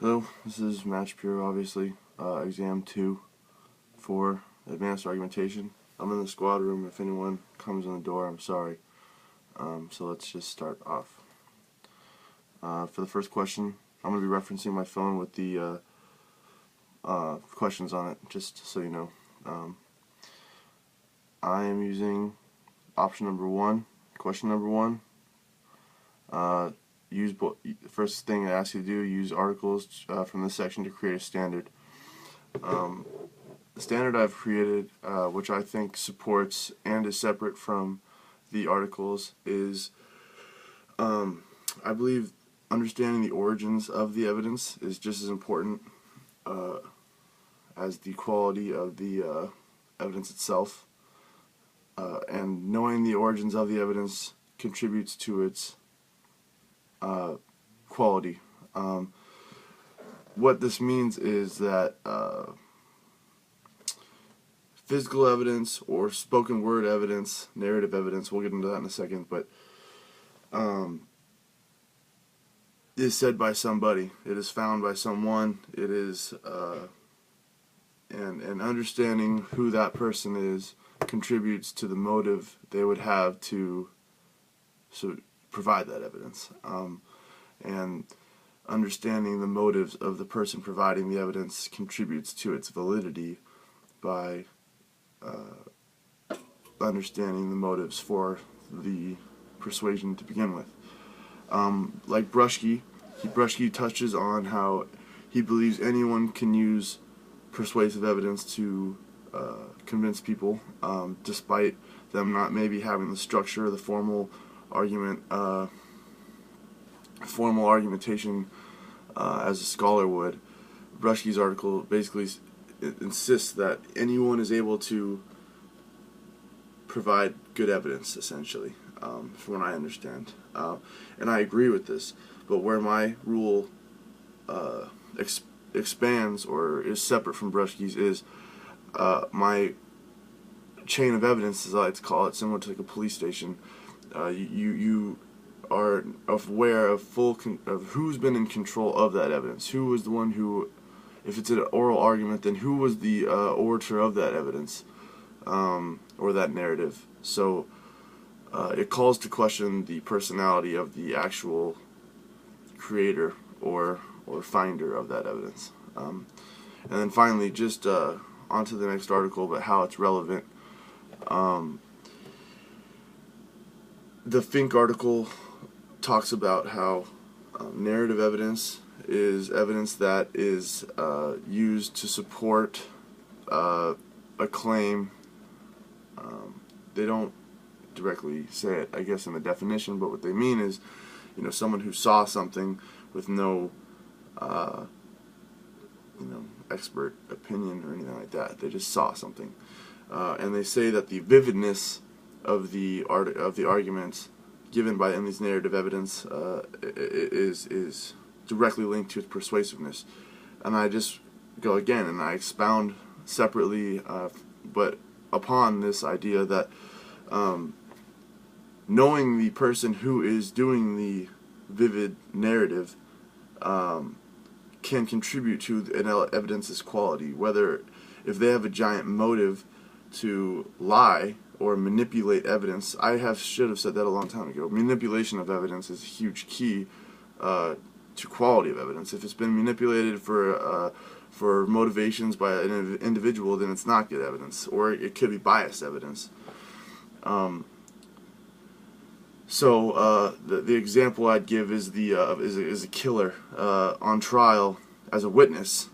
Hello, this is Match Pure, obviously, exam 2 for advanced argumentation. I'm in the squad room. If anyone comes in the door, I'm sorry. So let's just start off. For the first question, I'm going to be referencing my phone with the questions on it, just so you know. I am using option number 1, question number 1. The first thing I ask you to do, use articles from this section to create a standard. The standard I've created, which I think supports and is separate from the articles, is I believe understanding the origins of the evidence is just as important as the quality of the evidence itself. And knowing the origins of the evidence contributes to its quality. What this means is that physical evidence or spoken word evidence, narrative evidence, we'll get into that in a second, but is said by somebody. It is found by someone. It is, and understanding who that person is contributes to the motive they would have to provide that evidence. And understanding the motives of the person providing the evidence contributes to its validity by understanding the motives for the persuasion to begin with. Like Bruschke touches on how he believes anyone can use persuasive evidence to convince people, despite them not maybe having the structure of the formal argumentation as a scholar would. Bruschke's article basically insists that anyone is able to provide good evidence, essentially, from what I understand. And I agree with this, but where my rule expands or is separate from Bruschke's is my chain of evidence, as I like to call it, similar to like a police station. You are aware of of who's been in control of that evidence, who was the one who, if it's an oral argument, then who was the orator of that evidence or that narrative. So it calls to question the personality of the actual creator or finder of that evidence. And then finally, just onto the next article, but how it's relevant. The Fink article talks about how narrative evidence is evidence that is used to support a claim. They don't directly say it, I guess, in the definition, but what they mean is, someone who saw something with no, expert opinion or anything like that. They just saw something, and they say that the vividness of the arguments given in these narrative evidence is directly linked to its persuasiveness. And I just go again and I expound separately, but upon this idea that knowing the person who is doing the vivid narrative can contribute to an evidence's quality, whether if they have a giant motive to lie or manipulate evidence. I should have said that a long time ago. Manipulation of evidence is a huge key to quality of evidence. If it's been manipulated for motivations by an individual, then it's not good evidence, or it could be biased evidence. So the example I'd give is is a killer on trial as a witness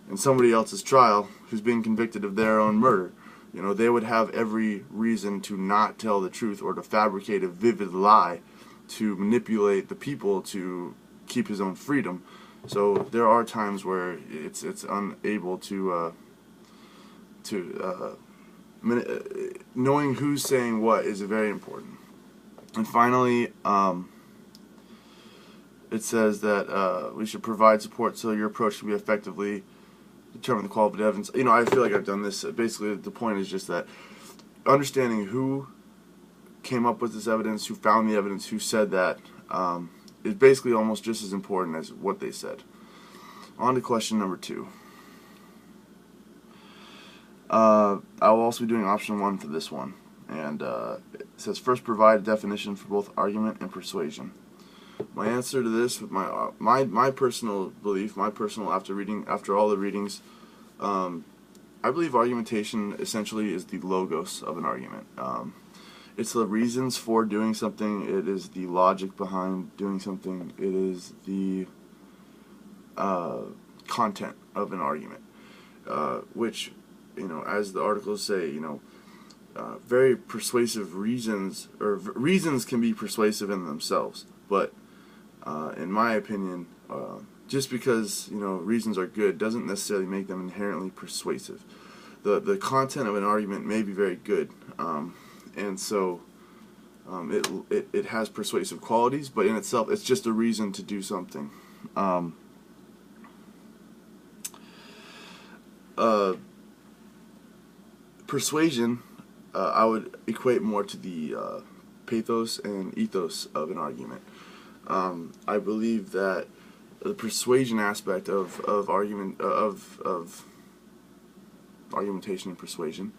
in somebody else's trial who's being convicted of their own murder. They would have every reason to not tell the truth or to fabricate a vivid lie to manipulate the people to keep his own freedom. So there are times where it's unable to knowing who's saying what is very important. And finally, it says that we should provide support so your approach can be effectively determine the quality of evidence. I feel like I've done this. Basically, the point is just that understanding who came up with this evidence, who found the evidence, who said that, is basically almost just as important as what they said. On to question number 2. I will also be doing option 1 for this one. And it says, first provide a definition for both argument and persuasion. My answer to this, with my personal belief, after all the readings, I believe argumentation essentially is the logos of an argument. It's the reasons for doing something. It is the logic behind doing something. It is the content of an argument, which, as the articles say, very persuasive reasons, or reasons can be persuasive in themselves, but in my opinion, just because reasons are good doesn't necessarily make them inherently persuasive. The content of an argument may be very good, and so it has persuasive qualities, but in itself it's just a reason to do something. Persuasion, I would equate more to the pathos and ethos of an argument. I believe that the persuasion aspect of argumentation and persuasion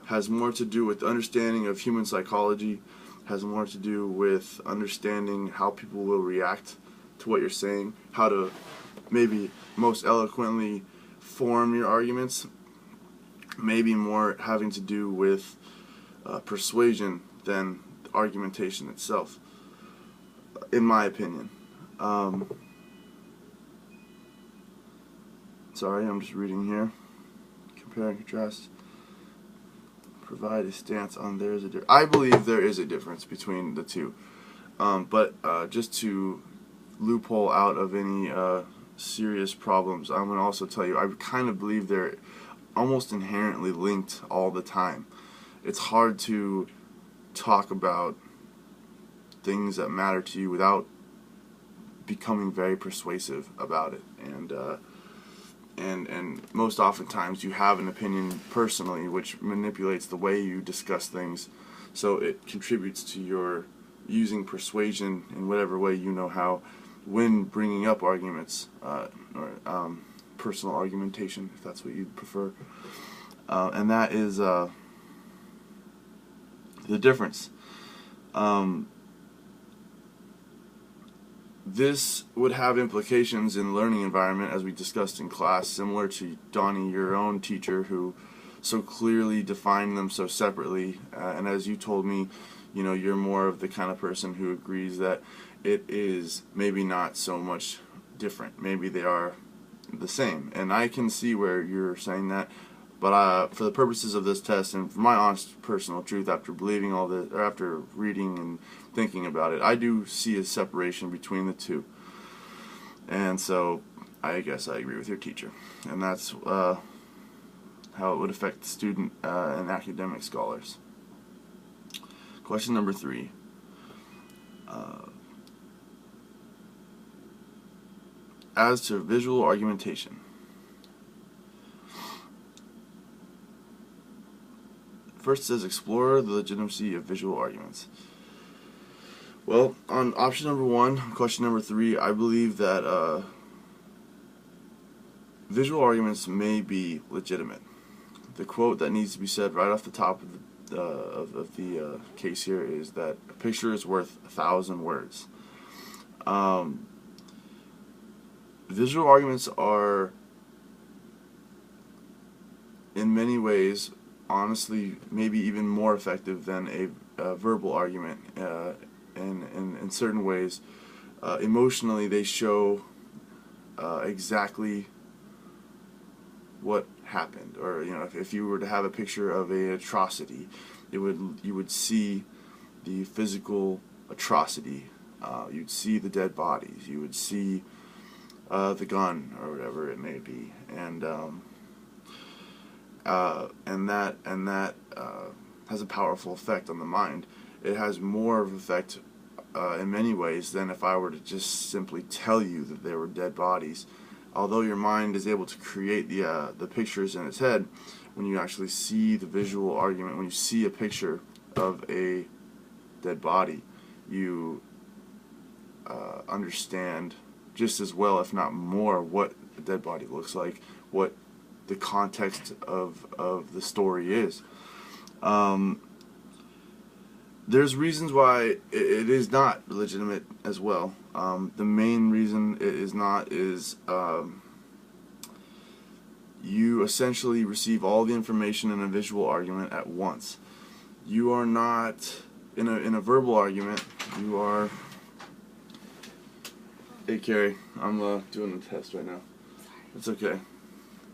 has more to do with understanding of human psychology, has more to do with understanding how people will react to what you're saying, how to maybe most eloquently form your arguments, maybe more having to do with persuasion than argumentation itself, in my opinion. Sorry, I'm just reading here. Compare and contrast. Provide a stance on there is a difference. I believe there is a difference between the two. But just to loophole out of any serious problems, I'm going to also tell you I kind of believe they're almost inherently linked all the time. It's hard to talk about things that matter to you without becoming very persuasive about it, and most oftentimes you have an opinion personally which manipulates the way you discuss things, so it contributes to your using persuasion in whatever way you know how when bringing up arguments, or personal argumentation, if that's what you'd prefer, and that is the difference. This would have implications in learning environment, as we discussed in class, similar to Donnie, your own teacher, who so clearly defined them so separately. And as you told me, you're more of the kind of person who agrees that it is maybe not so much different. Maybe they are the same. And I can see where you're saying that. But for the purposes of this test, and for my honest personal truth, after believing all this, or after reading and thinking about it, I do see a separation between the two. And so, I guess I agree with your teacher. And that's how it would affect student and academic scholars. Question number 3. As to visual argumentation. First, it says explore the legitimacy of visual arguments. Well, on option number 1, question number 3, I believe that visual arguments may be legitimate. The quote that needs to be said right off the top of the case here is that a picture is worth 1,000 words. Visual arguments are, in many ways, honestly, maybe even more effective than a verbal argument. And in certain ways, emotionally, they show exactly what happened. Or if you were to have a picture of an atrocity, you would see the physical atrocity. You'd see the dead bodies. You would see the gun or whatever it may be, and that has a powerful effect on the mind. It has more of an effect in many ways than if I were to just simply tell you that there were dead bodies. Although your mind is able to create the pictures in its head, when you actually see the visual argument, when you see a picture of a dead body, you understand just as well, if not more, what dead body looks like, what the context of the story is. There's reasons why it is not legitimate as well. The main reason it is not is you essentially receive all the information in a visual argument at once. You are not, in a verbal argument, you are... Hey Carrie, I'm doing a test right now. It's okay.